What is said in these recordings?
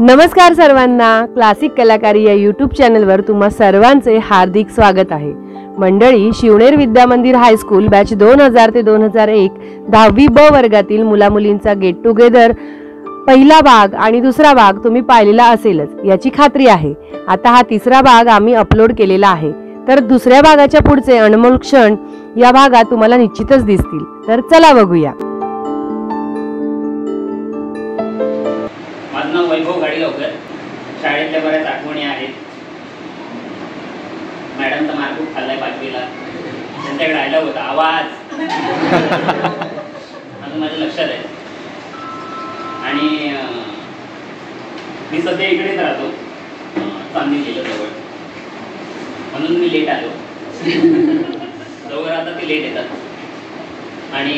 नमस्कार सर्वांना, क्लासिक कलाकारी या यूट्यूब चॅनलवर तुम्हा सर्वांचे हार्दिक स्वागत आहे। मंडळी, शिवनेर विद्या मंदिर हायस्कूल बॅच 2000 ते 2001 10वी ब वर्गातील मुलामुलींचा गेट टुगेदर पहिला भाग आणि दुसरा भाग तुम्ही पाहिलेला असेलच याची खात्री आहे। आता हा तिसरा भाग आम्ही अपलोड केलेला आहे, तर दुसऱ्या भागाच्या पुढचे अनमोल क्षण या भागात तुम्हाला निश्चितच दिसतील। तर चला बघूया। माझं नाव वैभव गाडीगावकर। शाळेतल्या बऱ्याच आठवणी आहेत। मॅडमचा मार खूप खाल्लाय 5वीला। त्यांच्याकडे डायलॉग होता, आवाज अजून माझ्या लक्षात आहे। आणि मी सध्या इकडेच राहतो, चांदी जवळ, म्हणून मी लेट आलो। जवळ आता ते लेट येतात। आणि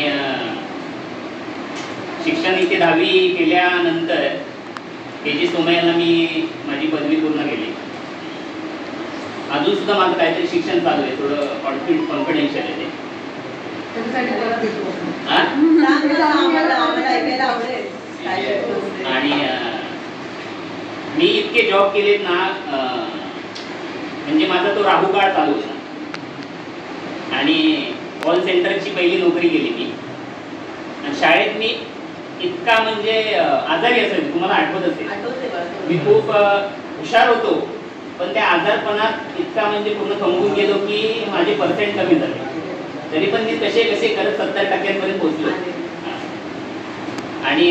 शिक्षण इथे 10वी केल्यानंतर KG सोमय्याला मी माझी पदवी पूर्ण केली। अजून सुद्धा माझं काहीतरी शिक्षण चालू आहे, थोडं कॉन्फिडेन्शियल आहे ते। आणि मी इतके जॉब केलेत ना, म्हणजे माझा तो राहू काळ चालू होता। आणि कॉल सेंटरची पहिली नोकरी केली मी। आणि शाळेत मी इतका म्हणजे आजारी असेल, तुम्हाला आठवत असेल, मी खूप हुशार होतो, पण त्या आजारपणात इतका म्हणजे पूर्ण थंबून गेलो की माझे पर्सेंट कमी झाले। तरी पण मी कसे कसे करत 70% पोहोचलो। आणि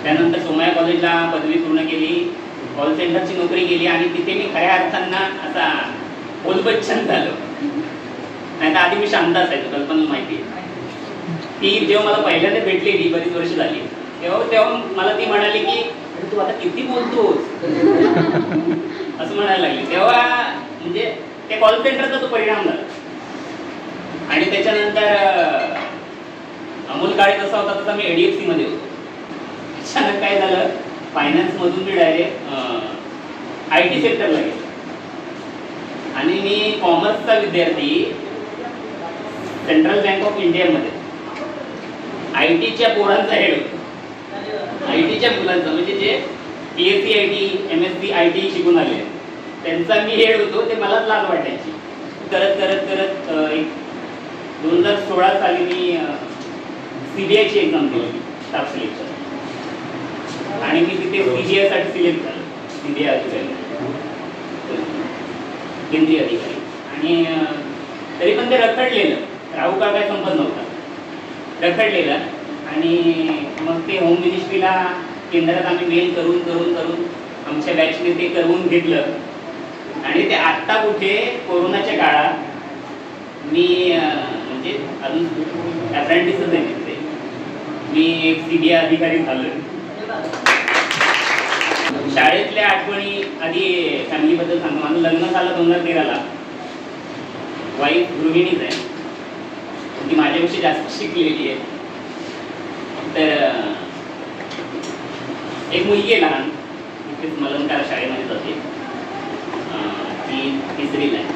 त्यानंतर सोमय्या कॉलेजला पदवी पूर्ण केली, कॉल सेंटरची नोकरी केली आणि तिथे मी खऱ्या अर्थांना असा बोलबच्चन झालो। नाही तर आधी मी शांत असायचो, कल्पना माहिती आहे। ती जेव्हा मला पहिल्यांदा भेटलेली, बरीच वर्ष झाली, तेव्हा मला ती म्हणाली की तू आता किती बोलतोस असं म्हणायला लागली। तेव्हा म्हणजे त्या कॉल सेंटरचा तो परिणाम झाला। आणि त्याच्यानंतर अमोल काळे जसा होता तसा मी ADFC मध्ये होतो। अचानक काय झालं, फायनान्स मधून मी डायरेक्ट IT सेक्टरला गेलो। आणि मी कॉमर्सचा विद्यार्थी सेंट्रल बँक ऑफ इंडिया मध्ये ITच्या पोरांचा हेड होतो। ITच्या मुलांचा म्हणजे जे BSc IT MSc IT शिकून आले त्यांचा मी हेड होतो। ते मलाच लाज वाटायची। करत करत करत 2016 साली मी CBI ची एक्झाम दिली, स्टाफ सिलेक्शन। आणि मी तिथे CBI साठी सिलेक्ट झालो, CBI अधिकारी, केंद्रीय अधिकारी। आणि तरी पण ते रखडलेलं, राहू का काय संपत नव्हता, रखडलेलं। आणि मग ते होम मिनिस्ट्रीला केंद्रात आम्ही मेल करून करून करून आमच्या बॅचने ते करून घेतलं। आणि ते आत्ता कुठे कोरोनाच्या काळात मी म्हणजे अजून अप्रेंटिसच आहे तिथे, मी एक CBI अधिकारी झालो। शाळेतल्या आठवणी आधी फॅमिलीबद्दल सांगतो। माझं लग्न झालं 2013ला। वाईफ गृहिणीच आहे, ती माझ्यापेक्षा जास्त शिकलेली आहे। तर एक मुलगी आहे लहान, तिथेच मलनकार शाळेमध्ये जाते, ती 3रीला आहे।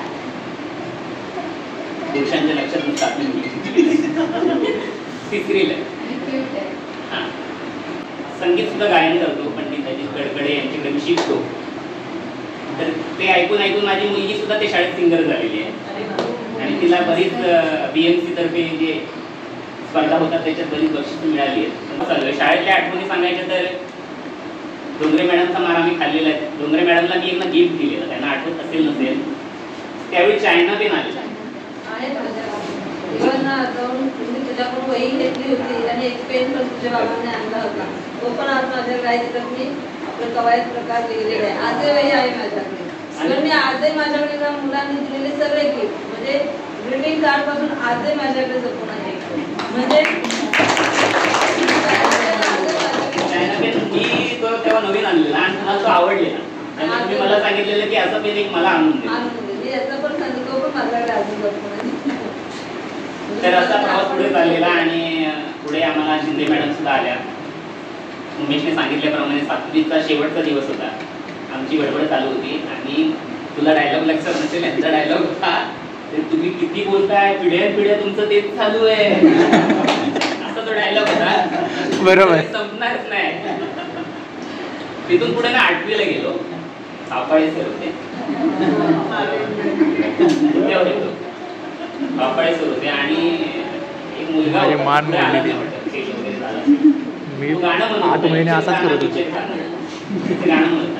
पुरुषांच्या लक्षात नसतात, 3रीला आहे। हां, संगीत सुद्धा गायन करतो, पंडित अजित कडकडे यांच्याकडे मी शिकतो। तर ते ऐकून ऐकून माझी मुलगी सुद्धा ते शाळेत सिंगर झालेली आहे। आणि तिला बरीच BMC तर्फे जे स्पर्धा होतात त्याच्यात बरीच बक्षिसं मिळाली आहेत। शाळेतल्या आठवणी सांगायच्या तर डोंगरे मॅडमचा मार आम्ही खाल्लेला आहे। डोंगरे मॅडमला मी एकदा गिफ्ट दिलेलं, त्यांना आठवत असेल नसेल, त्यावेळी चायना पेन आलेला। तुझ्याकडून वही घेतली होती आणि एक पेन पण तुझ्या बाबांनी आणला होता, तो पण आज माझ्याकडे आहे। तिथं मी आपलं कवायत प्रकार लिहिलेला आहे, आजही वही आहे माझ्याकडे। पण मी आजही माझ्याकडे त्या मुलांनी दिलेले सगळे गिफ्ट म्हणजे ग्रीटिंग कार्ड पासून आजही माझ्याकडे जपून आहे। म्हणजे मी तो तेव्हा नवीन आणलेला आणि मला तो आवडलेला। आणि तुम्ही मला सांगितलेलं की असं पेन एक मला आणून दे, याचं पण सांगितलं, पण माझ्याकडे अजून जपून। तर असा प्रवास पुढे चाललेला। आणि पुढे आम्हाला शिंदे मॅडम सुद्धा आल्या। उमेशने सांगितल्याप्रमाणे 7वीचा शेवटचा दिवस होता, आमची बडबड चालू होती। आणि तुला डायलॉग लक्षात नसेल, यांचा डायलॉग होता, तुम्ही किती बोलताय, पिढ्यान पिढ्या तुमचं तेच चालू आहे, असा तो डायलॉग होता। बरोबर, संपणारच नाही। तिथून पुढे ना 8वीला गेलो. आपाळे सर होते. आपाळे सर होते आणि एक मुलगा मी 8 महिने असाच करत होतो. गाणं म्हणत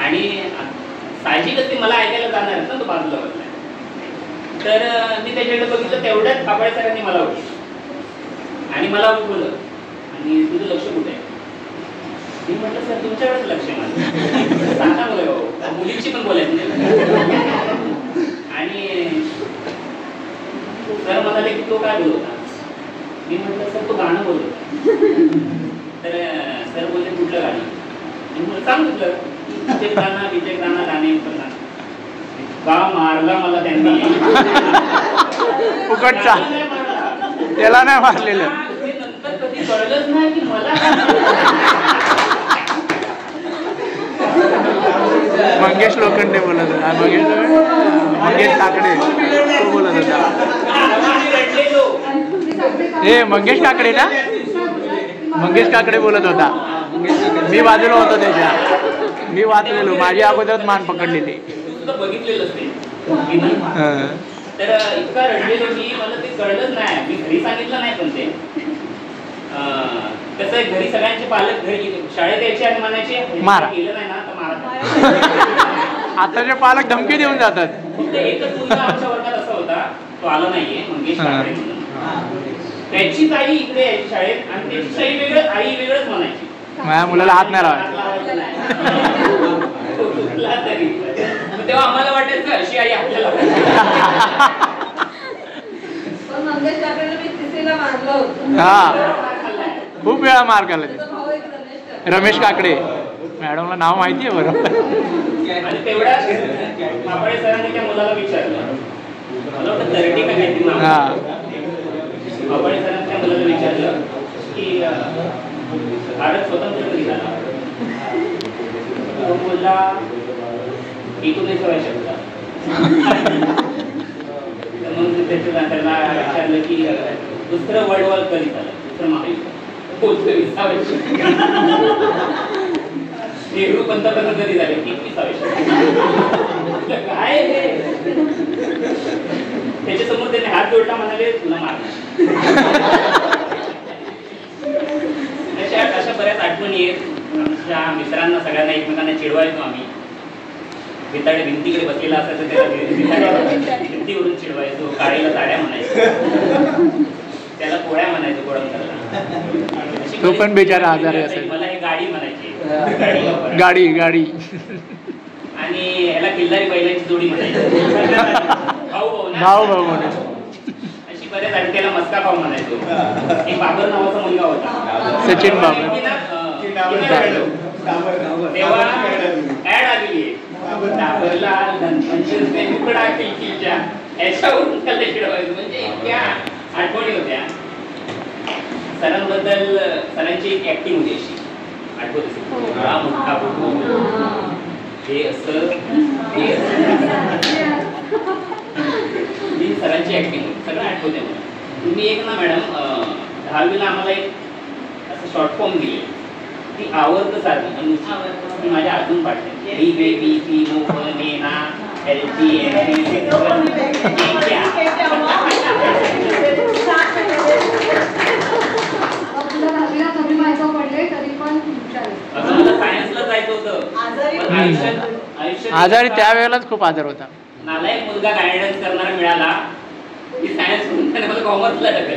आणि साहजिकच ते मला ऐकायला जाणार ना, तो बाजूला बसला. तर मी त्याच्याकडे बघितलं, तेवढ्याच आपाळे सरांनी मला उठलं आणि मला उठवलं आणि तुझं लक्ष कुठे आहे? मी म्हटलं सर तुमच्याकडेच लक्ष आहे माझं. सांगा बोलाय मुलींची पण बोलायचं. आणि सर म्हणाले की तो काय बोलत होता? मी म्हटलं सर तो गाणं बोलत होता. तर सर बोलले कुठलं गाणं? मी म्हटलं सांगितलं विजय गाणं गाणे का मारला मला त्यांनी. फुकटचा त्याला नाही मारलेलं. नंतर कधी कळलंच नाही की मला मंगेश लोखंडे बोलत होता. मंगेश काकडे तो बोलत होता. हे मंगेश काकडे ना, मंगेश काकडे बोलत होता. मी बाजूला होतो त्याच्या, मी वाचलेलो, माझी अगोदरच मान पकडलेली. बघितलेलं तर इतका रडलेलो मी, मला ते कळलंच नाही. मी घरी सांगितलं नाही, पण ते कसं आहे घरी सगळ्यांचे पालक घरी शाळेत यायचे आणि म्हणायचे मारा, गेलं नाही ना तर मारा. आताचे पालक धमकी देऊन जातात. फक्त एकच मुलगा आमच्या वर्गात असा होता, तो आला नाहीये, मंगेश काकडे म्हणून. त्याचीच आई इकडे यायची शाळेत आणि त्याची आई वेगळंच म्हणायची. माझ्या मुलाला हात नाही लावायचा. तेव्हा आम्हाला वाटायचं अशी आई आपल्याला. पण मंगेश काकडेला मी तिसरीला मारलं होतं. हा, खूप वेळा मार खाल्ला. त्याचा भाऊ एक रमेश काकडे मॅडमला नाव माहिती आहे बरोबर. आणि तेवढ्या आपाळे सरांनी त्या मुलाला विचारलं, मला वाटतं 30 का काहीतरी नाव. आपाळे सरांनी त्या मुलाला विचारलं की भारत स्वतंत्र कधी झाला? तो बोलला 19व्या शतकात. मग त्याला विचारलं की दुसरं वर्ल्ड वॉर कधी झालं? दुसरं महायुद्ध. नेहरू पंतप्रधान कधी झाले? 21व्या शतकात. काय त्याच्या समोर त्याने हात जोडला, म्हणाले तुला मारणार. अशा बऱ्याच आठवणी आहेत. आमच्या मित्रांना सगळ्यांना एकमेकांना चिडवायचो आम्ही. भिंतीकडे बसलेला असायचं त्याला भिंतीवरून चिडवायचो. काळीला साड्या म्हणायचो, त्याला पोळ्या म्हणायचो कोळंबरला. तो पण बेचारा आजारी असायचा. मला हे गाडी म्हणायची, गाडी. आणि याला किल्लारी बैलांची जोडी म्हणायची, भाऊ म्हणायचो. अशी बऱ्याच. आणि त्याला मस्का भाऊ म्हणायचो. एक बाबर नावाचा मुलगा होता, सचिन बाबर. तेव्हा ऍड आलेली आहे, डाबरला तुकडा किलकिलच्या, याच्यावरून त्याला चिडवायचं. म्हणजे इतक्या आठवणी होत्या. सरांबद्दल सरांची एक ऍक्टिंग होती अशी, आठवत मोठा हे असं ही सरांची ऍक्टिंग होती, सगळं आठवते मला. तुम्ही एक ना मॅडम 10वीला आम्हाला एक असं शॉर्ट फॉर्म दिली, ती आवडतं सारखी ती माझ्या अजून पाठते. सायन्सला जायचं होतं, आजारी त्यावेळेलाच खूप आजार होता. नालायक मुलगा गायडन्स करणारा मिळाला की सायन्स म्हणून त्याने मला कॉमर्सला टाकलं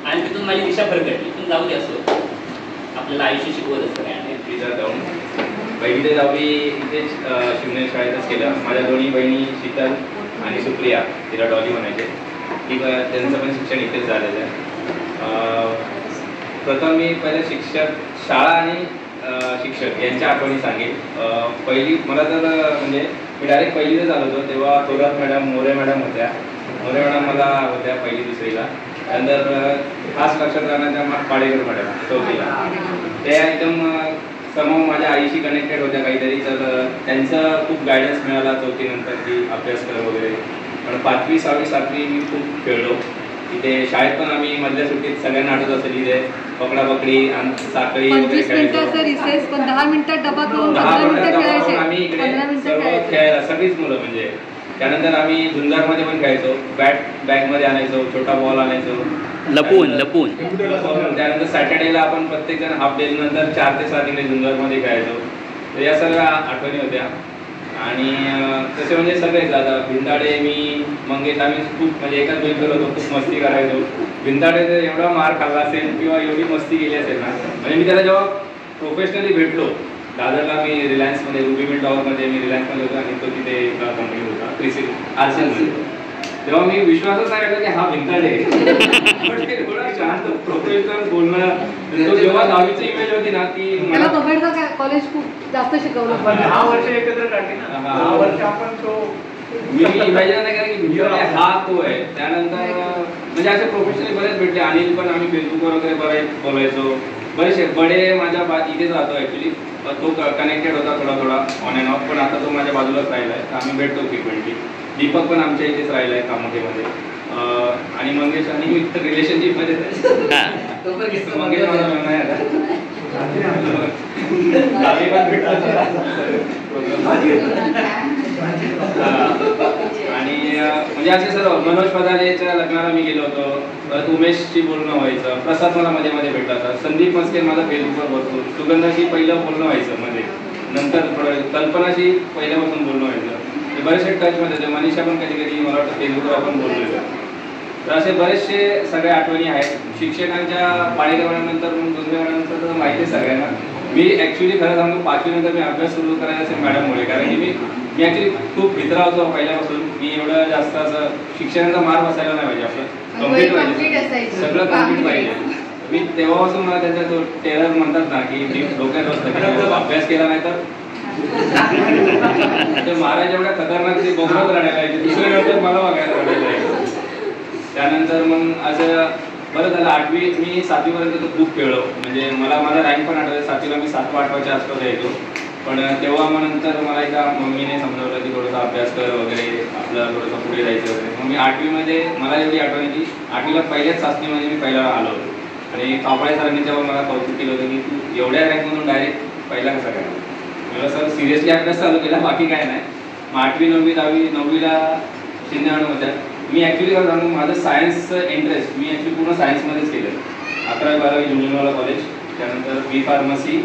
आणि तिथून माझी दिशा फरकटली. तिथून जाऊ दे, असो आपल्याला आयुष्य शिकवत असतं काय. जाऊन 1ली ते 10वी इथेच शिवनेर शाळेतच केलं. माझ्या दोन्ही बहिणी शीतल आणि सुप्रिया, तिला डॉली म्हणायचे, त्यांचं पण शिक्षण इथेच झालेलं आहे. प्रथम मी पहिले शिक्षक, शाळा आणि शिक्षक यांच्या आठवणी सांगेन. पहिली मला तर म्हणजे मी डायरेक्ट पहिलीतच आलो होतो तेव्हा थोरात मॅडम, मोरे मॅडम होत्या. मोरे मॅडम मला होत्या 1ली 2रीला. त्यानंतर खास लक्षात राहण्याच्या पाडेकर मॅडम 4थीला. त्या एकदम समोर माझ्या आईशी कनेक्टेड होत्या काहीतरी, तर त्यांचं खूप गायडन्स मिळाला 4थी नंतर की अभ्यास करा वगैरे. पण 5वी, 6वी, 7वी मी खूप खेळलो. इथे शाळेत पण आम्ही मधल्या सुट्टीत सगळ्यांना आठवत असेल इथे पकडा पकडी साखळी वगैरे 25 मिनिटं रिसेस, पण 10 मिनिटात डबा करून 15 मिनिटं खेळायचे. आम्ही इकडे 15 मिनिटं सर्व खेळायचे. खेळायला सगळीच मुलं म्हणजे. त्यानंतर आम्ही झुंजारमध्ये पण खेळायचो, बॅगमध्ये आणायचो, छोटा बॉल आणायचो लपून त्यानंतर सॅटर्डेला आपण प्रत्येक जण हाफ डे नंतर 4 ते 7 इकडे झुंजारमध्ये खेळायचो. तर या सगळ्या आठवणी होत्या. आणि तसे म्हणजे सगळेच आता भिंताडे मी मंगेश आम्ही खूप म्हणजे एकाच बेंचवर होतो, खूप मस्ती करायचो. भिंताडे जर एवढा मार खाल्ला असेल किंवा एवढी मस्ती केली असेल ना, म्हणजे मी त्याला जेव्हा प्रोफेशनली भेटलो दादरला, मी रिलायन्समध्ये रुबी मिल टॉवरमध्ये मी रिलायन्समध्ये होतो आणि तो तिथे एका कंपनी होता क्रिसिल आरसीएलमध्ये. तेव्हा मी विश्वासच नाही केला की हा भिंताडे एवढा शांत प्रोफेशनल बोलणं. तो जेव्हा 10वीची इमेज होती ना ती त्याला कबड्डीचं कॉलेज खूप जास्त शिकवलं. 10 वर्ष एकत्र काढली ना, 10 वर्ष आपण तो मी इमॅजिन नाही केलं की भिंताडे हा तो आहे. त्यानंतर म्हणजे असे प्रोफेशनली बरेच भेटले. अनिल पण आम्ही फेसबुकवर वगैरे बरेच बोलायचो. बरेचसे बडे माझ्या इथेच राहतो ॲक्च्युली, तो कनेक्टेड होता थोडा ऑन अँड ऑफ, पण आता तो माझ्या बाजूलाच राहिला आहे, तर आम्ही भेटतो फ्रिक्वेंटली. दीपक पण आमच्या इथेच राहिला आहे कामोठेमध्ये. आणि मंगेश आणि मी तर रिलेशनशिपमध्ये मंगेश माझा नाही आता आणि म्हणजे असे सर्व मनोज पदारेच्या लग्नाला मी गेलो होतो. परत उमेशशी बोलणं व्हायचं, प्रसाद मला मध्ये मध्ये भेटला होता, संदीप मस्के माझा फेसबुकवर बघतो, सुगंधाशी पहिलं बोलणं व्हायचं मध्ये, नंतर थोडं कल्पनाशी पहिल्यापासून बोलणं व्हायचं. बरेचसे टचमध्ये होते. मनीषा पण कधी कधी मला वाटतं फेसबुकवर आपण बोललो. तर असे बरेचसे सगळ्या आठवणी आहेत. शिक्षकांच्या पाळीगरवाड्यानंतर मग दुसऱ्यानंतर तर माहिती आहे सगळ्यांना. मी ॲक्च्युली खरं सांगतो 5वी नंतर मी अभ्यास सुरू करायचा असेल मॅडममुळे, कारण की मी ॲक्च्युली खूप भित्रा होतो पहिल्यापासून. मी एवढं जास्त असं शिक्षणाचा मार बसायला नाही पाहिजे, आपलं कम्प्लीट पाहिजे, सगळं कम्प्लीट पाहिजे. मी तेव्हापासून मला त्याचा तो टेरर म्हणतात ना की डोक्यात बसतं की अभ्यास केला नाही तर महाराज एवढ्या खतरनाक ते बघत रडायला यायचे, दुसऱ्या नंतर मला बघायला रडायला यायचं. त्यानंतर मग असं बरं झालं 8वी मी 7वी पर्यंत तो खूप खेळलो. म्हणजे मला माझा रँक पण आठवतं. 7वीला मी 7वा-8वाच्या आसपास यायचो. पण तेव्हा मग नंतर मला एका मम्मीने समजावलं की थोडासा अभ्यास कर वगैरे, आपल्याला थोडंसं पुढे जायचं वगैरे. मग मी 8वीमध्ये मला एवढी आठवण आहे की 8वीला पहिल्याच चाचणीमध्ये मी पहिला आलो होतो. आणि कावळे सरांनी तेव्हा मला कौतुक केलं होतं की तू एवढ्या रँकमधून डायरेक्ट पहिला कसा काय. मला सर सिरियसली अभ्यास चालू केला, बाकी काय नाही. मग 8वी 9वी 10वी 9वीला शिंदे मॅडम होत्या. मी ॲक्च्युली काय सांगू, माझं सायन्सचं इंटरेस्ट मी ॲक्च्युली पूर्ण सायन्समध्येच केलं. 11वी 12वी जुनियरवाला कॉलेज, त्यानंतर बी फार्मसी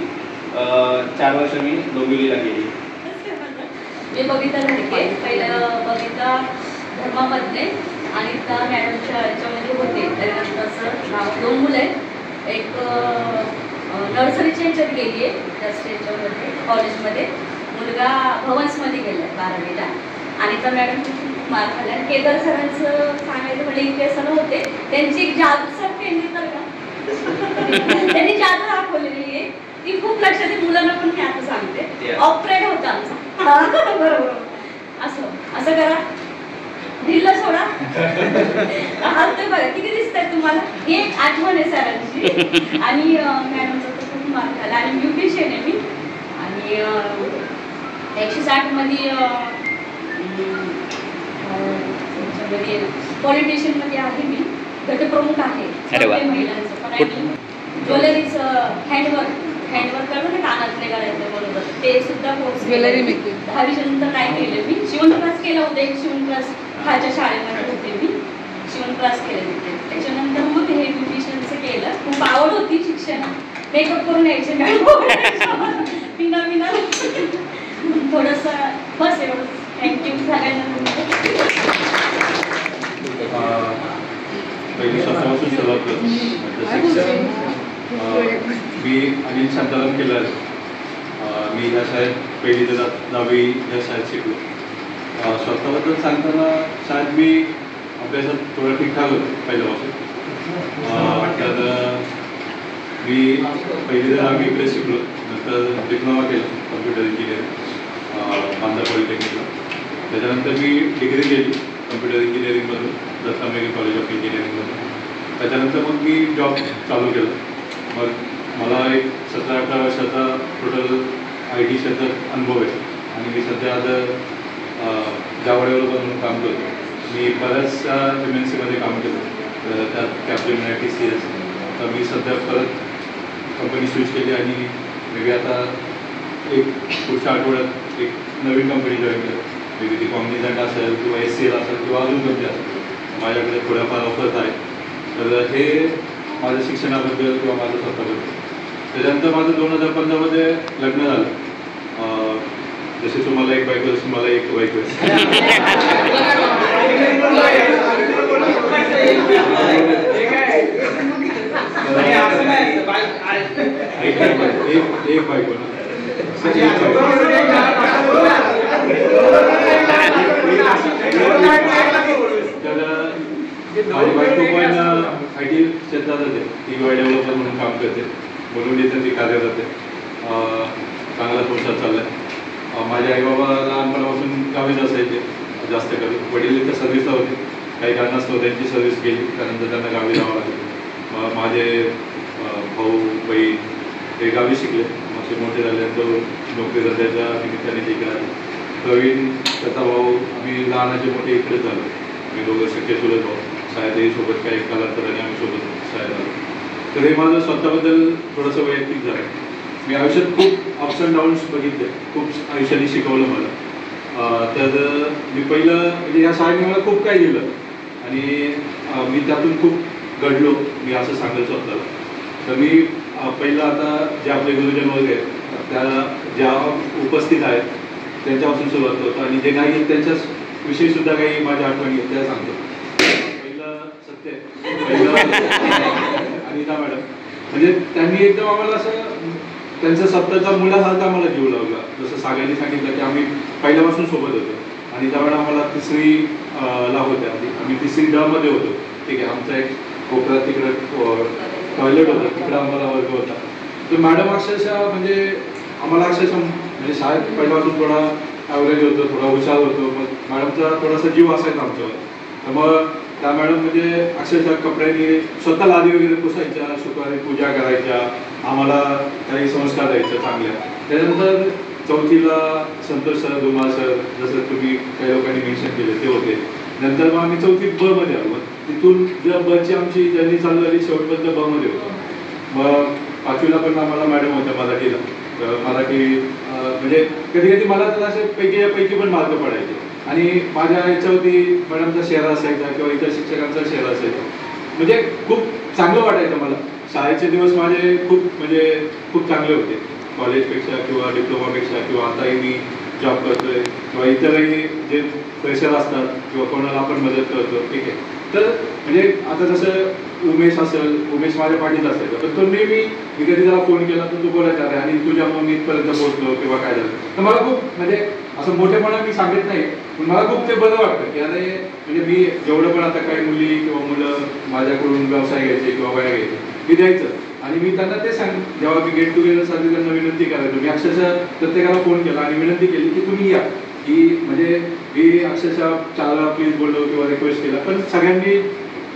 4 वर्ष मी डोंबिवलीला गेली. मी बबिता धडके, पहिलं बबिता धर्मामधले आणि त्या मॅडमच्या याच्यामध्ये होते. त्यानंतर असं 2 मुलं आहेत. एक नर्सरीच्या ह्याच्यात गेली आहे त्या स्टेजमध्ये कॉलेजमध्ये, मुलगा भवन्समध्ये गेला 12वीला. आणि त्या मॅडम खूप मार खाल्ला. आणि केदार सरांचं सांगायचं म्हणजे इथे सर होते, त्यांची एक जादू सर केली तर का त्यांनी जादू दाखवलेली आहे, ती खूप लक्षात आहे. मुलांना पण मी आता सांगते, ऑपरेट होता आमचा बरोबर असं असं करा, दिलं सोडा ते बघा किती दिसतंय तुम्हाला. ही एक आठवण आहे सरांची. आणि मॅडमचा तर खूप मार्क आला. आणि ब्युटिशियन आहे मी. आणि 160 मध्ये पॉलिटिशियन मध्ये आहे मी, गटप्रमुख आहे महिलांचं. पण आणि ज्वेलरीचं हँडवर्क करून ना कानातले घालायचं बरोबर, ते सुद्धा कोर्स ज्वेलरी मेकिंग 10वीच्या नंतर नाही केलं मी. शिवण क्लास केला होता, एक शिवण क्लास खालच्या शाळेमध्ये होते मी, शिवण क्लास केले तिथे. त्याच्यानंतर मग हे ब्युटिशियनचं केलं. खूप आवड होती शिक्षणात, मेकअप करून यायचे मॅडम पिना थोडंसं बस एवढं. थँक्यू सगळ्यांना. पहिली शास्त्रापासून सुरुवात करतो. मी अनिल शांताराम केलं आहे. मी ह्या शाळेत पहिली ते 10वी ह्या शाळेत शिकलो. स्वतःबद्दल सांगताना शाळेत मी अभ्यासात थोडं ठीकठाक होतो पहिल्यापासून. तर मी पहिली ते 10वी इकडे शिकलो. नंतर डिप्लोमा केला कम्प्युटर इंजिनिअरिंग बांद्रा पॉलिटेक्निकला. त्याच्यानंतर मी डिग्री केली कम्प्युटर इंजिनिअरिंगमधून दत्ता मेघे कॉलेज ऑफ इंजिनिअरिंगमधून. त्याच्यानंतर मग मी जॉब चालू केला. मग मला एक 17-18 वर्षाचा टोटल IT क्षेत्रात अनुभव आहे. आणि मी सध्या आता जावा डेव्हलपर म्हणून काम करतो. मी बऱ्याचशा MNCमध्ये काम केलं. त्यात कॅप्टन TCS. आता मी सध्या परत कंपनी स्विच केली आणि मी आता एक पुढच्या आठवड्यात एक नवीन कंपनी जॉईन केली. म्हणजे ती कॉग्निझंट असेल किंवा SCL असेल किंवा अजून कोणती असेल माझ्याकडे थोड्याफार ऑफर्स आहेत. तर हे माझ्या शिक्षणाबद्दल किंवा माझं स्वतःबद्दल. त्याच्यानंतर माझं 2015मध्ये लग्न झालं. जसे तुम्हाला एक बायको असेल मला एक बायको एक बायको ना माझी बायको पण IT क्षेत्रात आहे. ती UI डेव्हलपर म्हणून काम करते. म्हणून इथं ती कार्यरत आहे. चांगला संसार चालला आहे. माझे आईबाबा लहानपणापासून गावीच असायचे जास्त करून. वडील इथं सर्व्हिसला होते. काही कारणास्तव त्यांची सर्व्हिस गेली त्यानंतर त्यांना गावी जावं लागलं. माझे भाऊ बहीण ते गावी शिकले. असे मोठे झाले तो नोकरी त्याच्या निमित्ताने तिकडे आले. प्रवीण त्याचा भाऊ आम्ही लहानाचे मोठे इकडेच झालो. मी दोघं शक्य चुलत भाऊ. शाळेतही सोबत काही कालांतराने आम्ही सोबत शाळेत आलो. तर हे माझं स्वतःबद्दल थोडंसं वैयक्तिक झालं. मी आयुष्यात खूप अप्स अँड डाऊन्स बघितले. खूप आयुष्याने शिकवलं मला. तर मी पहिलं म्हणजे ह्या शाळेने मला खूप काही दिलं आणि मी त्यातून खूप घडलो मी असं सांगेल स्वतःला. तर मी पहिलं आता जे आपले गुरुजन वगैरे त्या ज्या उपस्थित आहेत त्यांच्यापासून सुरुवात करतो आणि जे नाही त्यांच्या विषयी सुद्धा काही माझ्या आठवणी आहेत त्या सांगतो. पहिलं सत्य अनिता मॅडम म्हणजे त्यांनी एकदम आम्हाला असं त्यांचा सत्ताचा मुलासारखा आम्हाला जीव लावला. जसं सागरने सांगितलं की आम्ही पहिल्यापासून सोबत होतो. आणि त्यावेळेला आम्हाला तिसरी ला होत्या. आम्ही तिसरी ड मध्ये होतो. ठीक आहे. आमचा एक कोपऱ्यात तिकडं टॉयलेट होतं तिकडं आम्हाला वर्ग होता. तर मॅडम अक्षरशः म्हणजे आम्हाला अक्षरशः म्हणजे शाळेत पहिल्यापासून थोडा ॲव्हरेज होतो थोडा हुशार होतो. मग मॅडमचा थोडासा जीव असायचा आमच्यावर. तर मग त्या मॅडम म्हणजे अक्षरशः कपड्यांनी स्वतः लादी वगैरे पुसायच्या शुक्रवारी पूजा करायच्या आम्हाला काही संस्कार द्यायचे चांगल्या. त्याच्यानंतर चौथीला संतोष सर धुमाळ सर जसं तुम्ही काही लोकांनी मेन्शन केले ते होते. नंतर मग आम्ही चौथी ब मध्ये आलो. तिथून जर बची आमची जर्नी चालू झाली शेवटपर्यंत ब मध्ये होतो. मग पाचवीला पण आम्हाला मॅडम होत्या मराठीला. मराठी म्हणजे कधी कधी मला तर असे पैकी पण मार्क पडायचे आणि माझ्या याच्यावरती मॅडमचा शेअर असायचा किंवा इतर शिक्षकांचा शेअर असायचा. म्हणजे खूप चांगलं वाटायचं मला. शाळेचे दिवस माझे खूप चांगले होते. कॉलेजपेक्षा किंवा डिप्लोमापेक्षा किंवा आताही मी जॉब करतोय किंवा इतरही जे प्रेशर असतात किंवा कोणाला आपण मदत करतो. ठीक आहे. तर म्हणजे आता जसं उमेश असेल उमेश माझ्या पाठीत असायचा पण तो नेहमी मी कधी त्याला फोन केला तर तू बोलायचा रे आणि तुझ्यामुळे मी इथपर्यंत पोहोचलो किंवा काय झालं. तर मला खूप म्हणजे असं मोठेपणा मी सांगत नाही पण मला खूप ते बरं वाटतं की अरे म्हणजे मी जेवढं पण आता काही मुली किंवा मुलं माझ्याकडून व्यवसाय घ्यायचे किंवा वया घ्यायचे मी द्यायचं. आणि मी त्यांना ते जेव्हा मी गेट टुगेदरसाठी त्यांना विनंती करायचो. मी अक्षरशः प्रत्येकाला फोन केला आणि विनंती केली की तुम्ही या की म्हणजे मी अक्षरशः चालला प्लीज बोललो किंवा रिक्वेस्ट केला पण सगळ्यांनी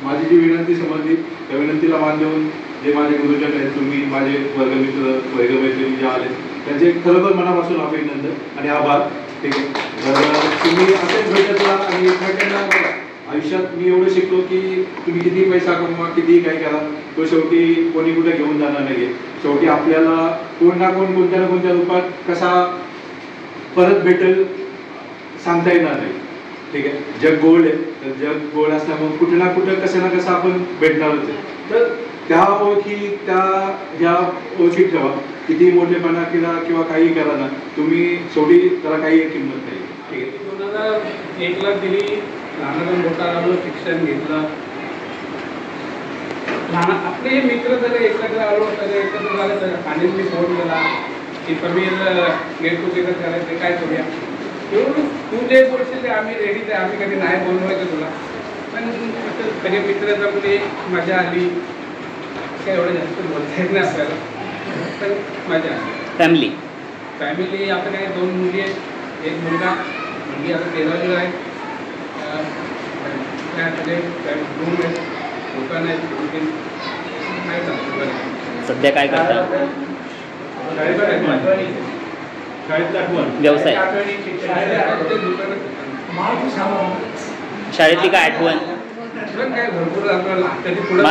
माझी जी विनंती समजली त्या विनंतीला मान देऊन जे माझे गुरुजन आहेत तुम्ही माझे वर्गमित्र वर्गमैत्रिणी जे आले त्यांचे खरोखर मनापासून अभिनंदन आणि आभार. ठीक आहे. तर तुम्ही असेच भेटत राहा आणि एकमेकांना आयुष्यात मी एवढं शिकलो की तुम्ही किती पैसा कमवा किती काय करा तो शेवटी कोणी कुठे घेऊन जाणार नाही. शेवटी आपल्याला कोण ना कोणत्या ना कोणत्या रूपात कसा परत भेटेल सांगता येणार नाही. ठीक आहे. जग गोड आहे तर जग गोड असल्यामुळे कुठे ना कुठं कसं ना कसं आपण भेटणारच आहे. तर त्या ओळखी ज्या ओळखी ठेवा. किती मोठेपणा केला किंवा काही करा ना तुम्ही शेवटी त्याला काही किंमत नाही. ठीक आहे. 2001 ला दिली लहानातून मोठा आलो शिक्षण घेतलं. आपले मित्र जरी एकत्र आलो तर एकत्र झालं तर आणि मी फोन केला की समीर गेट टुगेदर करायचं काय करूया. तू जे बोलशील ते आम्ही रेडीच आहे. आम्ही कधी नाही बोलवायचं तुला पण सगळे मित्र जमले मजा आली. काय एवढं जास्त बोलता येत नाही आपल्याला पण मजा आली. फॅमिली आता काय 2 मुली आहेत एक मुलगा. मुलगी आता 13वीला आहे. रूम आहेत दुकान आहेत काय चालतं सध्या काय करता व्यवसाय शाळेतली काय आठवण पण काय भरपूर आपल्याला कधी पुढे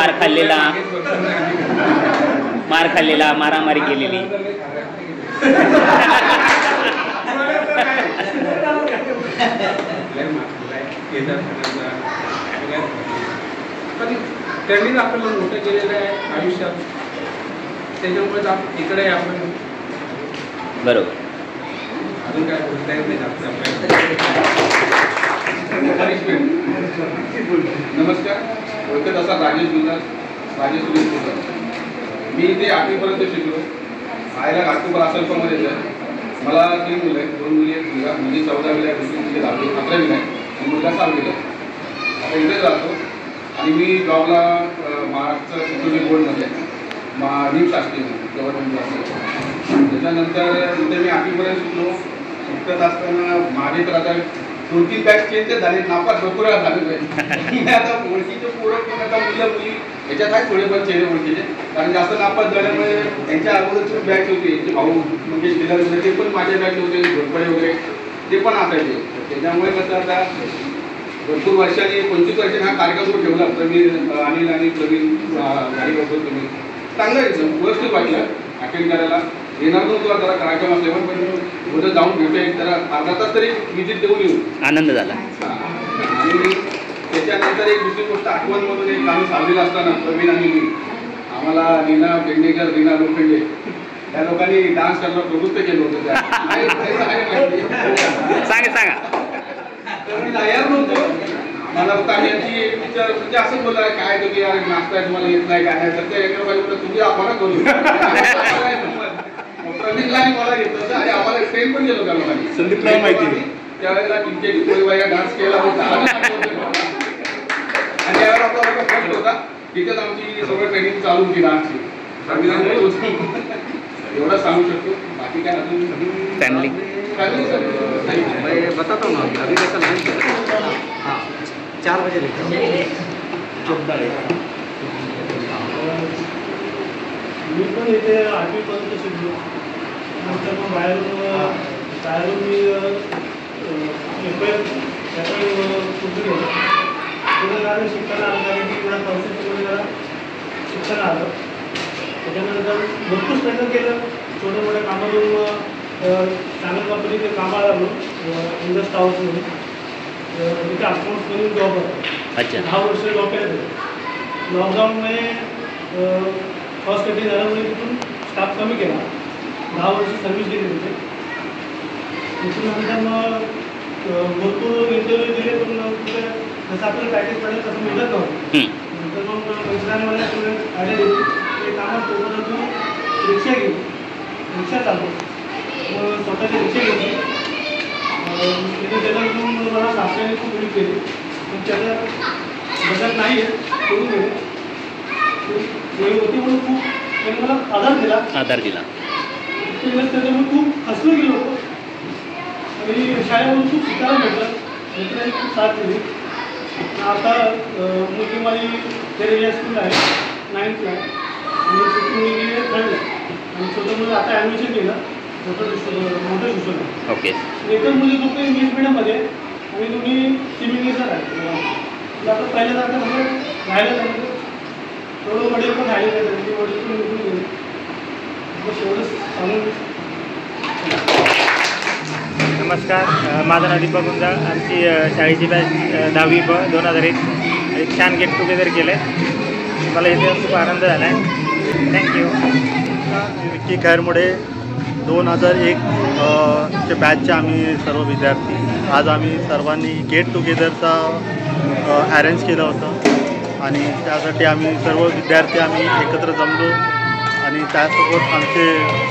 मार खाल्लेला मारामारी केलेली. पण त्यांनीच आपल्याला मोठं केलेलं आहे आयुष्यात, त्याच्यामुळे इकडे आपण बरोबर. अजून काय बोलता येत नाही. नमस्कार, ओळखत असा राजेश सुरेश बोलतात. मी इथे 8वीपर्यंत शिकलो. आयला घाटकोपर आसलपामध्ये आहे. मला 3 मुलं आहेत, 2 मुली आहेत. मुलगी 14वीला आहे, दुसरी मुलगी 11वीला आहे आणि मुलगा 6वीला आहे. आता इथेच राहतो आणि मी जॉबला महाराष्ट्र सिक्युरिटी बोर्डमध्ये नीम शासकीय गव्हर्नमेंट जॉब. त्याच्यानंतर इथे मी 8वीपर्यंत शिकलो. शिकत असताना माझे तर आता 2-3 बॅच चेंज झाले, नापास भरपूर झालेलो आहे. आता ओळखीचे पोरं पण आता मुलं मुली याच्यात आहे थोडेफार चेहरे ओळखीचे, कारण जास्त नापास झाल्यामुळे त्यांच्या अगोदरची बॅच होती. यांचे भाऊ म्हणजे डिलर वगैरे ते पण माझ्या बॅच होते, घोरपडे वगैरे ते पण असायचे. त्याच्यामुळे कसं आता भरपूर वर्षांनी 25 वर्षांनी हा कार्यक्रम ठेवला. प्रवीण अनिल आणि प्रवीण गाडी बरोबर तुम्ही चांगलं आहे, व्यवस्थित वाटलं अटेंड करायला. येणार नव्हतो जरा कार्यक्रम असल्यामुळे, पण उद्या जाऊन भेटूया, एक जरा अर्धा तास तरी विजिट देऊन येऊ. आनंद झाला. आणि त्याच्यानंतर एक दुसरी गोष्ट आठवण म्हणून एक आम्ही 6वीला असताना प्रवीण आणि मी आम्हाला रीना पेडणेकर, रीना लोखंडे या लोकांनी डान्स करायला प्रवृत्त केलं होतं. सांगा. तर मी तयार नव्हतो. मला यांची विचार म्हणजे असं बोलला, काय तुम्ही यार नाचताय, तुम्हाला येत नाही काय नाही. तर त्या एका बाजूला तुम्ही आम्हाला करू प्रवीणला आणि मला घेतलं होतं आणि आम्हाला ट्रेन पण गेलो त्या लोकांनी. संदीपला माहिती त्यावेळेला किंचित कोळीबाईला डान्स केला होता आणि त्यावेळेला आपला वर्ग फर्स्ट होता. तिथेच आमची सगळं ट्रेनिंग चालू होती डान्सची. एवढं सांगू शकतो. बाकी काय अजून फॅमिली बताता हूँ मैं अभी कैसा लंच है. हाँ 4 बजे लेकर मी पण इथे 8वीपर्यंत शिकलो. नंतर मग बाहेरून मी पुढे जाणं शिक्षण आलं, कारण की पुढे कॉन्सेप्टमध्ये जरा शिक्षण आलं. त्याच्यानंतर भरपूर स्ट्रगल केलं. छोट्या मोठ्या कामातून चांगल्या कंपनीचे कामाला लागलो. इंडस्ट हाऊस म्हणून तिथे अकाउंट्स म्हणून जॉब होता. 10 वर्ष जॉब केलं. लॉकडाऊनमुळे फर्स्ट कटिंग झाल्यामुळे तिथून स्टाफ कमी केला. 10 वर्ष सर्व्हिस दिली तिथे. त्याच्यानंतर मग भरपूर इंटरव्ह्यू दिले, पण तिथे जसं आपल्याला प्रॅक्टिस पडेल तसं मिळत नव्हतं. नंतर मग मित्रांनी मला आयडिया दिली की कामात सोबत तू रिक्षा घेऊ, रिक्षा चालतो. मग स्वतःची रिक्षा घेतली. तिथे त्याच्यातून मला सासऱ्याने खूप हेल्प केली. पण त्याच्या बजेट नाही आहे, सोडून गेले. वेळ होती म्हणून खूप त्यांनी मला आधार दिला. त्याच्यामुळे खूप हसलो गेलो होतो आणि शाळेमधून खूप शिकायला भेटलं. मित्रांनी खूप साथ दिली. आता मुलगी माझी रेल्वे स्कूल आहे 9thला आणि छोटी मुलगी 3rd आणि छोटं मुलं आता ॲडमिशन केलं मोठं शिक्षण. ओके. एकच मुली फक्त इंग्लिश मिडियममध्ये आणि तुम्ही सिव्हिल आहे. आता पहिल्यासारखं म्हणजे राहिलं नाही. थोडं वडील पण राहिले नाही, त्यांची वडील पण निघून गेले. बस एवढंच सांगून. नमस्कार, माझं नाव दीपक गुंजा. आमची शाळेची बॅच 10वी ब 2001 एक छान गेट टुगेदर केलं आहे. मला इथे खूप आनंद झाला आहे. थँक्यू. विक्की खैरमुडे 2001 चे बॅचचे आम्ही सर्व विद्यार्थी आज आम्ही सर्वांनी गेट टुगेदरचा अरेंज केलं होतं आणि त्यासाठी आम्ही सर्व विद्यार्थी आम्ही एकत्र जमलो आणि त्यासोबत आमचे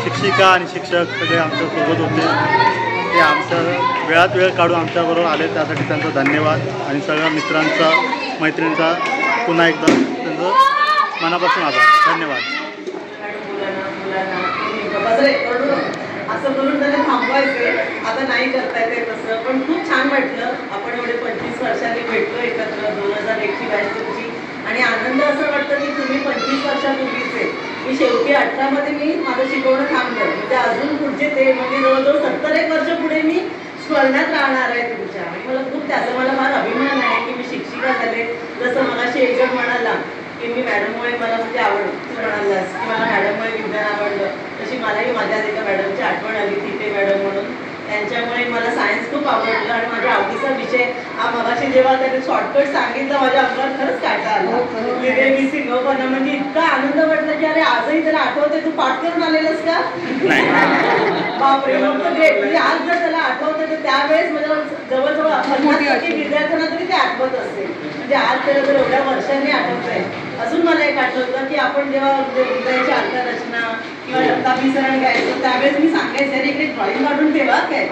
शिक्षिका आणि शिक्षक सगळे आमच्यासोबत होते. ते आमच्या वेळात वेळ काढून आमच्याबरोबर आले, त्यासाठी त्यांचा धन्यवाद. आणि सगळ्या मित्रांचा मैत्रिणींचा पुन्हा एकदा त्यांचं मनापासून आभार. धन्यवाद. असं बोलून त्याला थांबवायचे, आता नाही करता येते तसं. पण खूप छान वाटलं. आपण एवढे 25 वर्षांनी भेटलो एकत्र. 2001ची बॅच तुमची आणि आनंद असं वाटतं की तुम्ही 25 वर्षापूर्वीचे. मी शेवटी 18मध्ये मी माझं शिकवणं थांबलं. म्हणजे अजून पुढचे ते म्हणजे जवळजवळ 70 वर्ष पुढे मी स्मरणात राहणार आहे तुमच्या. आणि मला खूप त्याचा मला फार अभिमान आहे की मी शिक्षिका झाले जसं मगाशी एक जण म्हणाला की मी मॅडममुळे मला म्हणजे आवड, तू म्हणालास की मला मॅडममुळे विज्ञान आवडलं, तशी मलाही माझ्या एका मॅडमची आठवण आली, तिथे मॅडम म्हणून. त्यांच्यामुळे मला सायन्स खूप आवडलं आणि माझ्या आवडीचा विषय हा मगाशी जेव्हा त्यांनी शॉर्टकट सांगितलं माझ्या अंगात खरंच काटा आला. ABC गौपणा म्हणजे इतका आनंद वाटला की अरे आजही त्याला आठवते, तू पाठ करून आलेलंस का? बापरे, मग तो ग्रेट. म्हणजे आज जर त्याला आठवतं तर त्यावेळेस म्हणजे जवळजवळ 50% विद्यार्थ्यांना तरी ते आठवत असेल. म्हणजे आज त्याला जर एवढ्या वर्षांनी आठवत आहे. अजून मला एक आठवतं की आपण जेव्हा हृदयाची अर्थरचना किंवा रक्ताभिसरण घ्यायचं त्यावेळेस मी सांगायचं अरे इकडे ड्रॉइंग काढून ठेवा काय,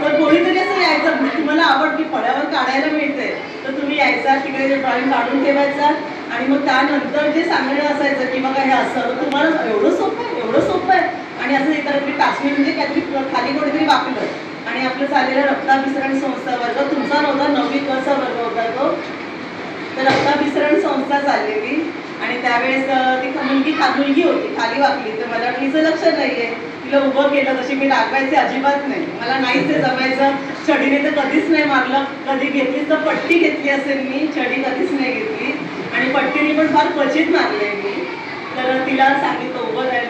तर कोणीतरी असं यायचं, तुम्हाला आवड की फळ्यावर काढायला मिळतंय तर तुम्ही यायचा तिकडे ड्रॉइंग काढून ठेवायचा आणि मग त्यानंतर जे सांगणं असायचं की बघा हे असं तुम्हाला एवढं सोपं आहे, एवढं सोपं आहे. आणि असं एखादी टाचणी म्हणजे काहीतरी खाली कोणीतरी वाकलं आणि आपलं चाललेलं रक्ताभिसरण संस्था वर्ग तुमचा नव्हता, 9वी कचा वर्ग होता तो, तर रक्ताभिसरण संस्था चाललेली आणि त्यावेळेस ती मुलगी होती खाली वाकली, तर मला तिचं लक्ष नाहीये, तिला उभं केलं तशी मी रागवायचे अजिबात नाही, मला नाहीच ते जमायचं. छडीने तर कधीच नाही मारलं, कधी घेतलीच तर पट्टी घेतली असेल मी, छडी कधीच नाही घेतली आणि पट्टीने पण फार क्वचित मारले मी. तर तिला सांगितलं उभं राहायला,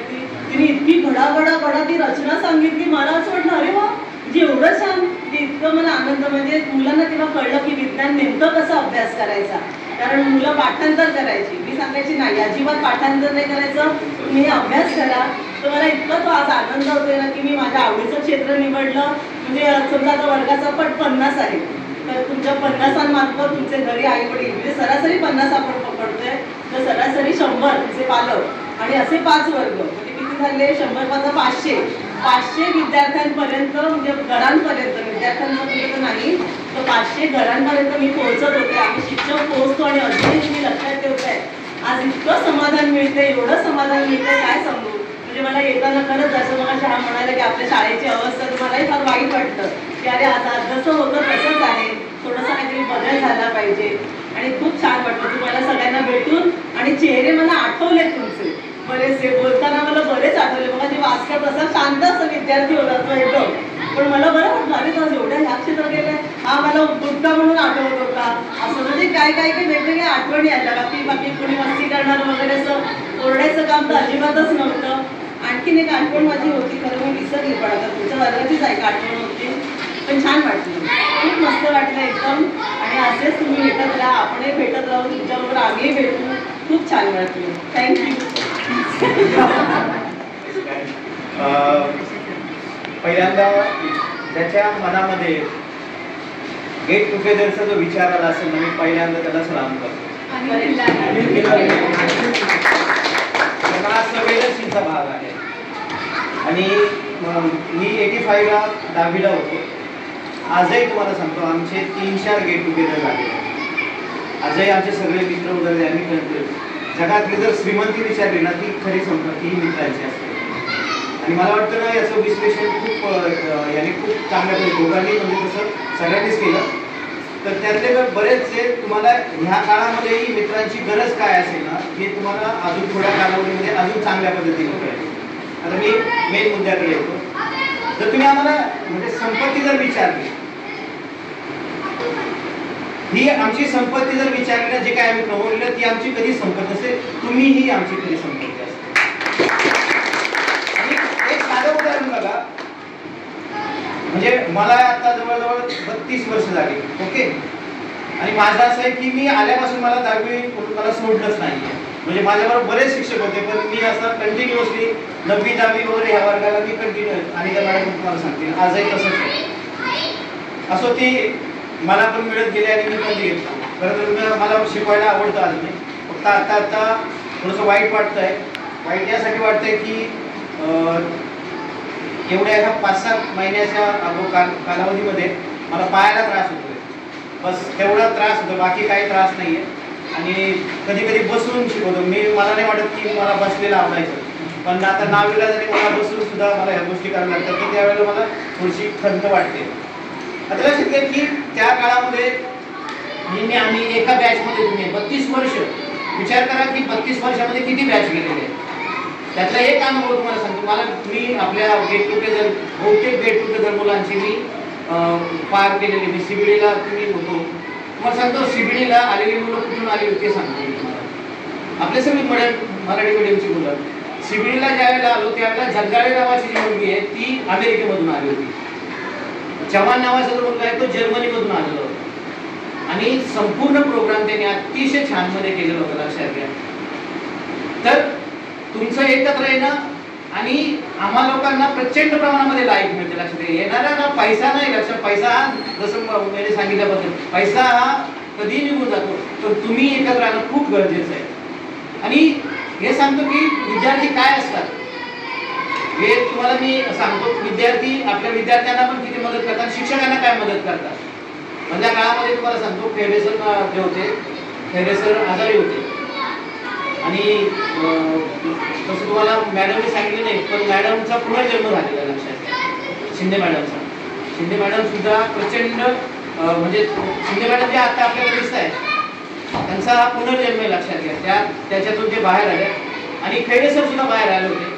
तिने इतकी घडा ती रचना सांगितली, मला असं वाटलं अरे वा म्हणजे एवढं छान, म्हणजे इतकं मला आनंद. म्हणजे मुलांना तेव्हा कळलं की विज्ञान नेमकं कसं अभ्यास करायचा, कारण मुलं पाठांतर करायची, मी सांगायची नाही अजिबात पाठांतर नाही करायचं, तुम्ही हे अभ्यास करा. तर मला इतकं तो आज आनंद होतोय ना की मी माझ्या आवडीचं क्षेत्र निवडलं. म्हणजे समजा आता वर्गाचा पट 50 आहे तर तुमच्या 50मार्फत तुमचे घरी आई वडील म्हणजे सरासरी 50 आपण पकडतोय, तर सरासरी 100 तुमचे पालक आणि असे 5 वर्ग म्हणजे किती झाले 100 500 500 विद्यार्थ्यांपर्यंत म्हणजे घरांपर्यंत, विद्यार्थ्यांपर्यंत नाही तर 500 घरांपर्यंत मी पोहोचत होते. आम्ही शिक्षक पोहोचतो आणि अजूनही तुम्ही लक्षात ठेवताय. आज इतकं समाधान मिळते, एवढं समाधान मिळतंय काय सांगू. म्हणजे मला येताना खरंच असं मला शाळा म्हणायला की आपल्या शाळेची अवस्था तर मलाही फार वाईट वाटतं की अरे आता जसं होतं तसंच आहे, थोडंसं काहीतरी बदल झाला पाहिजे. आणि खूप छान वाटलं तुम्हाला सगळ्यांना भेटून आणि चेहरे मला आठवले तुमचे बरेचसे, बोलताना मला बरेच आठवले. बघा जे वाचतात तसा शांत असं विद्यार्थी होता तो एकदम, पण मला बरं वाटलं अरे तर एवढ्या ह्या क्षेत्रात गेल्या, हा मला गुटका म्हणून आठवत होता असं. म्हणजे काय वेगवेगळ्या आठवणी आल्या. बाकी कोणी मस्ती करणार वगैरे असं ओरडायचं काम तर अजिबातच नव्हतं. आणखीन एक आठवण माझी होती, खरं मी विसरली, पण आता तुमच्या वर्गाचीच एक आठवण होती, पण छान वाटली, खूप मस्त वाटलं एकदम. आणि असेच तुम्ही भेटत राहा, आपणही भेटत राहू, तुमच्याबरोबर आम्ही भेटू, खूप छान वाटलं. थँक्यू. पहिल्यांदा त्याच्या मनामध्ये गेट टुगेदरचा जो विचार आला असेल ना, मी पहिल्यांदा त्याला सलाम करतो. संवेदनशीलचा भाग आहे आणि मी 85ला 10वीला होतो. आजही तुम्हाला सांगतो आमचे 3-4 गेट टुगेदर झाले. आजही आमचे सगळे मित्र वगैरे आम्ही करतो. जगातली जर श्रीमंती विचारली ना ती खरी संपत्ती ही मित्रांची असते. आणि मला वाटतं ना याचं विश्लेषण खूप चांगल्या दोघांनी म्हणजे तसं सगळ्यांनीच केलं. तर त्यातले बरेचसे तुम्हाला ह्या काळामध्येही मित्रांची गरज काय असेल ना हे तुम्हाला अजून थोड्या कालावधीमध्ये अजून चांगल्या पद्धतीने कळेल. आता मी मेन मुद्द्याकडे येतो. जर तुम्ही आम्हाला म्हणजे संपत्ती जर विचारली, ही आमची संपत्ती जर विचारली ना जे काय आम्ही कमवलेलं ती आमची कधी संपत्ती असेल, तुम्ही ही आमची कधी संपत्ती असते. आणि एक साधं उदाहरण बघा, म्हणजे मला आता जवळजवळ 32 वर्ष झाली. ओके. आणि माझं असं आहे की मी आल्यापासून मला 10वी मला सोडलंच नाहीये. म्हणजे माझ्याबरोबर बरेच शिक्षक होते पण मी असं कंटिन्युअसली 9वी 10वी वगैरे ह्या वर्गाला मी कंटिन्यू आणि त्या मॅडम तुम्हाला सांगते आजही तसंच असो. ती मला पण मिळत गेले आणि मी पण घेतलं. खरं तर मला शिकवायला आवडतं अजून. फक्त आता थोडंसं वाईट वाटतंय. वाईट यासाठी वाटतंय की एवढ्या एका 5-7 महिन्याच्या कालावधीमध्ये मला पायाला त्रास होतोय. बस तेवढा त्रास होतो, बाकी काही त्रास नाहीये. आणि कधी कधी बसून शिकवतो मी. मला नाही वाटत की मला बसलेलं आवडायचं, पण आता 9वीला जरी मला बसून सुद्धा मला ह्या गोष्टी करायला लागतात की त्यावेळेला मला थोडीशी खंत वाटते. आता लक्षात घ्या की त्या काळामध्ये आम्ही एका बॅचमध्ये तुम्ही 32 वर्ष विचार करा की 32 वर्षामध्ये किती बॅच गेलेले आहेत. त्यातला एक अनुभव तुम्हाला सांगतो. मला मी आपल्या गेट टुगेदर बहुतेक गेट टुगेदर मुलांची मी पार केलेली. मी CBDला तुम्ही होतो तुम्हाला सांगतो CBDला आलेली मुलं कुठून आली होती ते सांगतो मी तुम्हाला. आपले सगळी मराठी मीडियमची मुलं CBDला ज्यावेळेला आलो त्यावेळेला जगदाळे नावाची जी मुलगी आहे ती अमेरिकेमधून आली होती. चव्हाण नावाचा जो मुलगा आहे तो जर्मनीमधून आलेला होता आणि संपूर्ण प्रोग्राम त्यांनी अतिशय छान मध्ये केलेलं होतं, लक्षात घ्या. तर तुमचं एकत्र येणं आणि आम्हा लोकांना प्रचंड प्रमाणामध्ये लाईक मिळते, लक्षात घ्या. येणारा ना पैसा नाही, लक्षात पैसा जसं मी सांगितल्याबद्दल पैसा हा कधी निघून जातो, तर तुम्ही एकत्र राहणं खूप गरजेचं आहे. आणि हे सांगतो की विद्यार्थी काय असतात हे तुम्हाला मी सांगतो. विद्यार्थी आपल्या विद्यार्थ्यांना पण किती मदत करतात, शिक्षकांना काय मदत करतात. मधल्या काळामध्ये तुम्हाला सांगतो खेडे सर जे होते, खेडे सर आजारी होते आणि तसं तुम्हाला मॅडमने सांगितलं नाही, पण मॅडमचा पुनर्जन्म झालेला लक्षात घ्या. शिंदे मॅडमचा. शिंदे मॅडम सुद्धा प्रचंड म्हणजे शिंदे मॅडम जे आता आपल्याला दिसत आहे त्यांचा हा पुनर्जन्म लक्षात घ्या. त्याच्यातून ते बाहेर आले आणि खेडे सर सुद्धा बाहेर आले होते.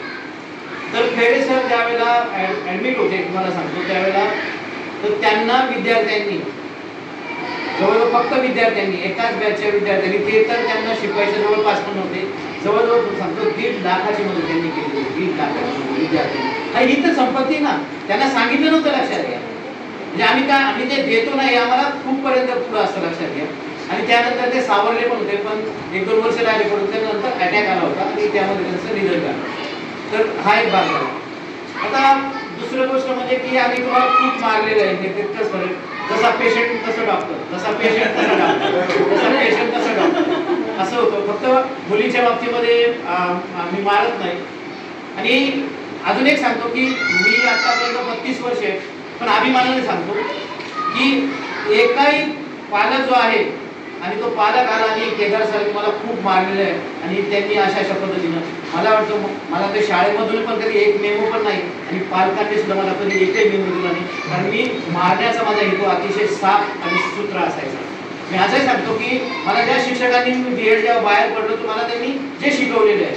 तर खेडे सर ज्यावेळेला ॲडमिट होते तुम्हाला सांगतो त्यावेळेला तर त्यांना विद्यार्थ्यांनी जवळजवळ फक्त विद्यार्थ्यांनी एकाच बॅचच्या विद्यार्थ्यांनी ते तर त्यांना शिकवायचे जवळपास पण होते, जवळजवळ सांगतो 1.5 लाखाची मदत त्यांनी केली होती. 1.5 लाखाची विद्यार्थ्यांनी. आणि ही तर संपत्ती ना, त्यांना सांगितलं नव्हतं, लक्षात घ्या. म्हणजे आम्ही ते देतो नाही आम्हाला खूप पर्यंत पुढं असतं, लक्षात घ्या. आणि त्यानंतर ते सावरले पण होते, पण 1-2 वर्ष राहिले पण त्यानंतर अटॅक आला होता आणि त्यामध्ये त्यांचं निधन झालं. तर हा एक भाग झाला. आता दुसरी गोष्ट म्हणजे की आम्ही तुम्हाला खूप मारलेलं आहे, हे तितकंच फरक. जसा पेशंट तसं डॉक्टर, जसा पेशंट तसं डॉक्टर, जसा पेशंट तसं डॉक्टर असं होतं. फक्त मुलीच्या बाबतीमध्ये आम्ही मारत नाही. आणि अजून एक सांगतो की मी आतापर्यंत 32 वर्ष आहे, पण अभिमानाने सांगतो की एकाही पालक जो आहे आणि तो पालक आला आणि केदार सरांनी मला खूप मारलेलं आहे आणि त्यांनी अशा पद्धतीनं मला वाटतं मला ते शाळेमधून पण कधी एक मेमो पण नाही आणि पालकांनी सुद्धा मला कधी एकही मेमो दिला नाही, कारण मी मारण्याचा माझा हेतू अतिशय साफ आणि सूत्र असायचा. मी आजही सांगतो की मला ज्या शिक्षकांनी मी B.Ed जेव्हा बाहेर पडलो तर मला त्यांनी जे शिकवलेले आहे,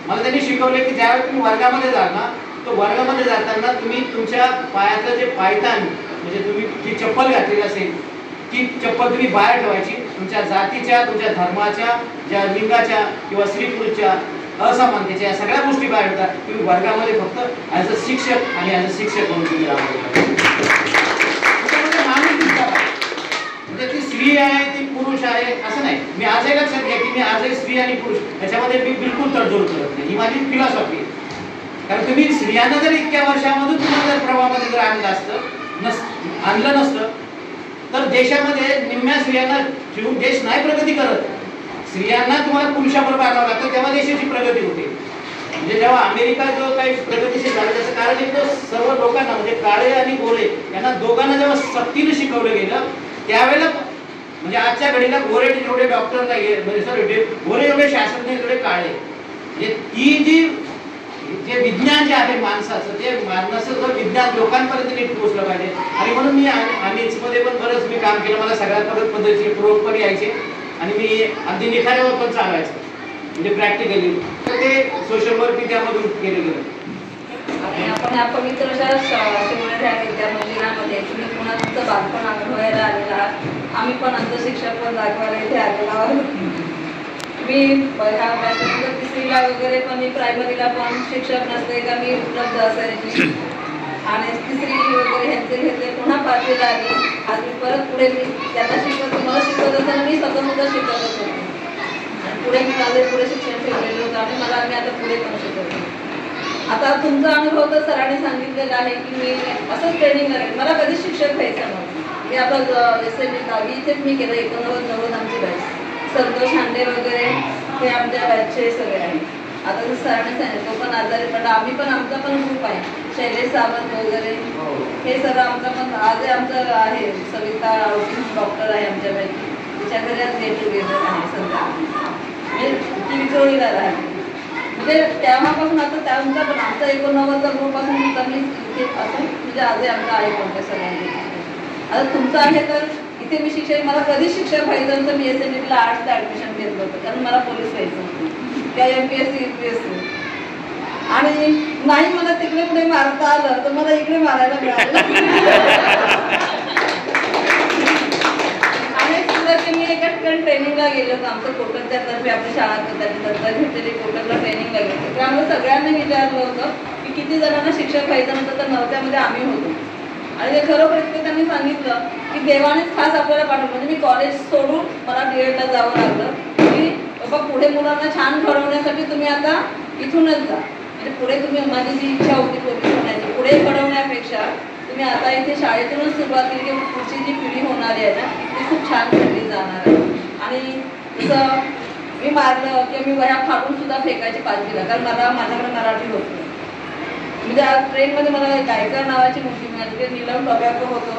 मला त्यांनी शिकवले की ज्यावेळेस तुम्ही वर्गामध्ये जाल ना, तर वर्गामध्ये जाताना तुम्ही तुमच्या पायातलं जे पायतान म्हणजे तुम्ही जी चप्पल घातलेली असेल ती चप्पल तुम्ही बाहेर ठेवायची. तुमच्या जातीच्या, तुमच्या धर्माच्या, ज्या लिंगाच्या किंवा स्त्री पुरुषच्या असमानतेच्या या सगळ्या गोष्टी बाहेर होतात. तुम्ही वर्गामध्ये फक्त ॲज अ शिक्षक आणि ॲज अ शिक्षक म्हणून तुम्ही राहता. म्हणजे ती स्त्री आहे ती पुरुष आहे असं नाही. मी आजही लक्षात घ्या की मी आजही स्त्री आणि पुरुष याच्यामध्ये मी बिलकुल तडजोड करत नाही. ही माझी फिलॉसॉफी आहे. कारण तुम्ही स्त्रियांना जर इतक्या वर्षामधून तुम्हाला जर प्रवाहामध्ये जर आणलं नसतं तर देशामध्ये निम्म्या स्त्रियांना ठेवून देश नाही प्रगती करत. स्त्रियांना तुम्हाला पुरुषाबरोबर आणावं लागतं तेव्हा देशाची प्रगती होते. म्हणजे जेव्हा अमेरिका जो काही प्रगतीशील झाला त्याचं कारण एक सर्व लोकांना म्हणजे काळे आणि गोरे यांना दोघांना जेव्हा सक्तीने शिकवलं गेलं त्यावेळेला म्हणजे आजच्या घडीला गोरे जेवढे डॉक्टर नाही म्हणजे सॉरी गोरे एवढे शास्त्रज्ञ जेवढे काळे म्हणजे ती जी जे विज्ञान जे आहे माणसाचं ते माणसाचं विज्ञान लोकांपर्यंत नीट पोहोचलं पाहिजे. आणि म्हणून मी मध्ये पण बरंच मी काम केलं. मला सगळ्यात परत पद्धतीचे प्रयोग पण यायचे आणि मी अगदी निखाऱ्यावर पण चालवायचं म्हणजे प्रॅक्टिकली. तर ते सोशल वर्क त्यामधून केलं गेलं. आणि आपण या पवित्र शिवण्या विद्या मंदिरामध्ये तुम्ही पुन्हा तुमचं बालपण अनुभवायला आलेला आहात. आम्ही पण अंतशिक्षक पण दाखवायला इथे आलेलो आहोत. मी ह्या 3रीला वगैरे पण मी प्रायमरीला पण शिक्षक नसते का मी उपलब्ध असायची आणि 3री वगैरे ह्यांचे घेतले. पुन्हा 5वीला आली. आधी परत पुढे मी त्यांना मला शिकवत असताना मी स्वतः सुद्धा शिकवत होते आणि पुढे मी माझे पुढे शिक्षण ठेवलेलं होतं आणि मी आता पुढे पण शिकवते. आता तुमचा अनुभव तर सरांनी सांगितलेला आहे की मी असंच ट्रेनिंग करेन. मला कधीच शिक्षक व्हायचं नव्हतं. मी आता SME 10वी इथेच मी केलं. 89 आमची बॅच. संतोष हांडे वगैरे हे आमच्या बॅचचे सगळे आहेत. आता जर सरांनी सांगितलं तो पण आजारी पडला. आम्ही पण आमचा पण ग्रुप आहे. शैलेश सावंत वगैरे हे सगळं आमचा पण आज आमचं आहे. सविता डॉक्टर आहे आमच्या बॅच. तिच्या घरी आज गेट टुगेदर आहे सध्या म्हणजे ती विचोळीदार आहे. म्हणजे तेव्हापासून आता त्यांचा पण आमचा 89चा ग्रुप असून कमी इथे असून म्हणजे आजही आमचा आहे कोणत्या सगळ्यांनी. आता तुमचं आहे तर इथे मी शिक्षक मला कधी शिक्षक व्हायचं तर मी SMEला आर्ट्सला ॲडमिशन घेतलं होतं कारण मला पोलीस व्हायचं होतं त्या MPSC UPSC. आणि नाही मला तिकडे पुढे मारता आलं तर मला इकडे मारायला मिळालं. अनेक सुंदर ट्रेनिंगला गेलो होतो. आमचं कोकणच्या तर्फे आपली शाळा दत्ता घेतलेली कोकणला ट्रेनिंगला गेलो होतो. त्यामुळे सगळ्यांनी विचारलं होतं की किती जणांना शिक्षक व्हायचं नव्हतं, तर 9व्यामध्ये आम्ही होतो. आणि ते खरोखर इतकं त्यांनी सांगितलं की देवानेच खास आपल्याला पाठवलं. म्हणजे मी कॉलेज सोडून मला DEDला जावं लागलं की बाबा पुढे मुलांना छान घडवण्यासाठी तुम्ही आता इथूनच जा. म्हणजे पुढे तुम्ही, माझी जी इच्छा होती पोलीस होण्याची, पुढे घडवण्यापेक्षा तुम्ही आता इथे शाळेतूनच सुरुवात केली की पुढची जी पिढी होणारी आहे ना ती खूप छान सगळी जाणार आहे. आणि जसं मी मारलं किंवा मी वह्या फाडून सुद्धा फेकायची 5वीला, कारण माझ्याकडे मराठी होतं. म्हणजे आज ट्रेनमध्ये मला गायकर नावाची मुलगी मिळाली, ते नीलम टोबॅको होतो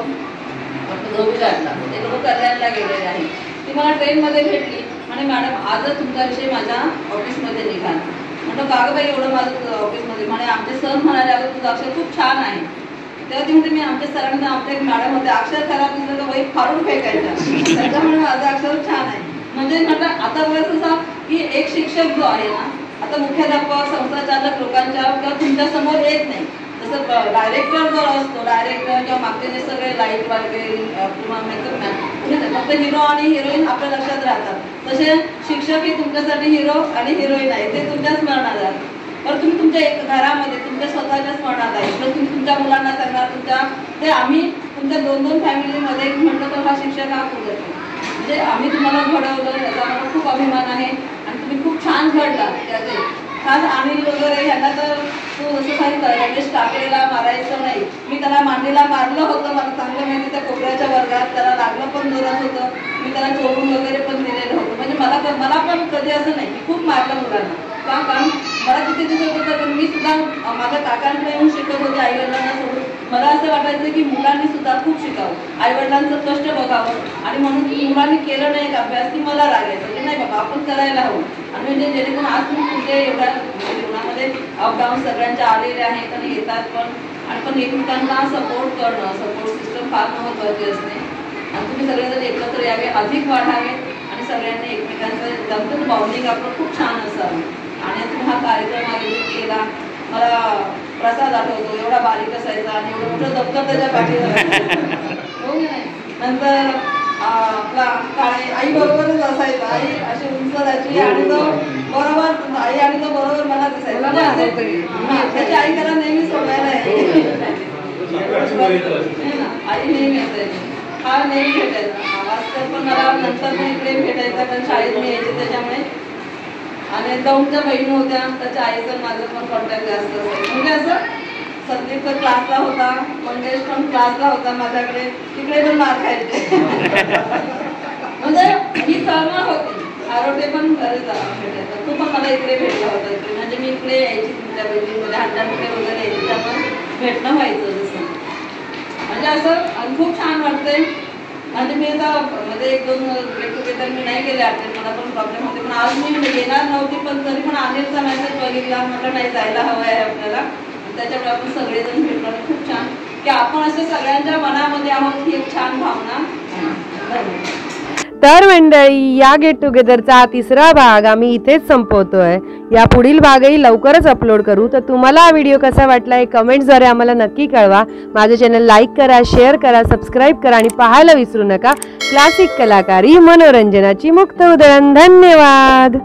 धोबीघाटला, ते लोक कल्याणला गेलेले आहे. ती मला ट्रेनमध्ये भेटली आणि मॅडम आजच तुमचा विषय माझ्या ऑफिसमध्ये निघाला. म्हटलं का बाई एवढं माझं ऑफिसमध्ये? म्हणे आमचे सर म्हणाले अगं तुझं अक्षर खूप छान आहे. तेव्हा ती म्हणते मी आमच्या सरांना, आमच्या एक मॅडम होते, अक्षर खराब दिसलं तर वही फाडून फेकायच्या, त्याच्यामुळे माझं अक्षर छान आहे. म्हणजे म्हटलं आता बघायचं असं की एक शिक्षक जो आहे ना, आता मुख्याध्यापक संस्थाचालक लोकांच्या किंवा तुमच्या समोर येत नाही. तसं डायरेक्टर जो असतो, डायरेक्टर किंवा मागचे जे सगळे लाईट वगैरे किंवा मेकअप मॅन, फक्त हिरो आणि हिरोईन आपल्या लक्षात राहतात. तसे शिक्षक हे तुमच्यासाठी हिरो आणि हिरोईन आहे, ते तुमच्या स्मरणात आहे. तर तुम्ही तुमच्या एक घरामध्ये तुमच्या स्वतःच्या स्मरणात आहे, तर तुम्ही तुमच्या मुलांना सांगणार, तुमच्या ते आम्ही तुमच्या 2-2 फॅमिलीमध्ये म्हटलं तर हा शिक्षक हा खूप आहे. म्हणजे आम्ही तुम्हाला घडवलं याचा आम्हाला खूप अभिमान आहे आणि तुम्ही खूप छान घडला. त्याचे खास अनिल वगैरे ह्यांना तर तू जसं सांगितलं रमेश काकडेला मारायचं नाही, मी त्याला मांडीला मारलं होतं, मला चांगलं माहिती. त्या कोपऱ्याच्या वर्गात त्याला लागलं पण जोरात होतं, मी त्याला चोरून वगैरे पण दिलेलं होतं. म्हणजे मला पण कधी असं नाही की खूप मारलं मुलांना, कारण मला तिथे दिसत होतं पण मी सुद्धा माझ्या काकांकडे येऊन शिकत होते आईवडिलांना सोडून. मला असं वाटायचं की मुलांनी सुद्धा खूप शिकावं, आईवडिलांचं कष्ट बघावं. आणि म्हणून मुलांनी केलं नाही अभ्यास की मला रागायचं की नाही बाबा आपण करायला हवं. आणि म्हणजे जेणेकरून आज तुम्ही तुमच्या एवढ्या जीवनामध्ये अपडाऊन सगळ्यांच्या आलेले आहेत आणि येतात पण, आणि पण एकमेकांना सपोर्ट करणं, सपोर्ट सिस्टम फार महत्त्वाची असते. आणि तुम्ही सगळेजण एकत्र यावे, अधिक वाढावे आणि सगळ्यांनी एकमेकांचं जमतं बॉन्डिंग आपलं खूप छान असावं. आणि तुम्ही हा कार्यक्रम आयोजित केला. मला प्रसाद आठवतो, एवढा बारीक असायचा आणि एवढं मोठं दप्तर त्याच्या पाठीवर हो की नाही. नंतर आपला काळे आई बरोबरच असायचा, आई अशी उंच जायची आणि तो बरोबर आई आणि तो बरोबर मला दिसायचा. त्याची आई त्याला नेहमी सोडायला यायची, आई नेहमी असायची, हा नेहमी भेटायचा. वास्तव पण मला नंतर पण इकडे भेटायचा, कारण शाळेत मी यायचे त्याच्यामुळे. आणि दौडच्या बहिणी होत्या, त्याच्या आईचं माझं पण कॉन्टॅक्ट जास्त असायचं. म्हणजे असं संदीप तर क्लासला होता, मंगेश पण क्लासला होता माझ्याकडे, तिकडे पण मार खायचे. म्हणजे ही तळमळ होती. आरोटे पण घरी भेटायचा, तू पण मला इकडे भेटला होता इकडे, म्हणजे मी इकडे यायची तुमच्या बहिणीमध्ये हड्डामुळे वगैरे यायची, त्यामुळे भेटणं व्हायचं जसं. म्हणजे असं खूप छान वाटतंय. म्हणजे मी आता मध्ये 1-2 गेट टुगेदर मी नाही गेले अटेंड, मला पण प्रॉब्लेम होते. पण आज मी येणार नव्हती, पण तरी पण अनिलचा मेसेज बघितला, म्हटलं नाही जायला हवं आहे आपल्याला. त्याच्यामुळे आपण सगळेजण भेटलो आणि खूप छान की आपण असे सगळ्यांच्या मनामध्ये आहोत ही एक छान भावना. तर मंडळी, या गेट टुगेदरचा हा 3रा भाग आम्ही इथेच संपवतोय. या पुढील भागही लवकरच अपलोड करू. तर तुम्हाला हा व्हिडिओ कसा वाटला हे कमेंट्सद्वारे आम्हाला नक्की कळवा. माझं चॅनल लाईक करा, शेअर करा, सबस्क्राईब करा आणि पाहायला विसरू नका क्लासिक कलाकारी मनोरंजनाची मुक्त उधळण. धन्यवाद.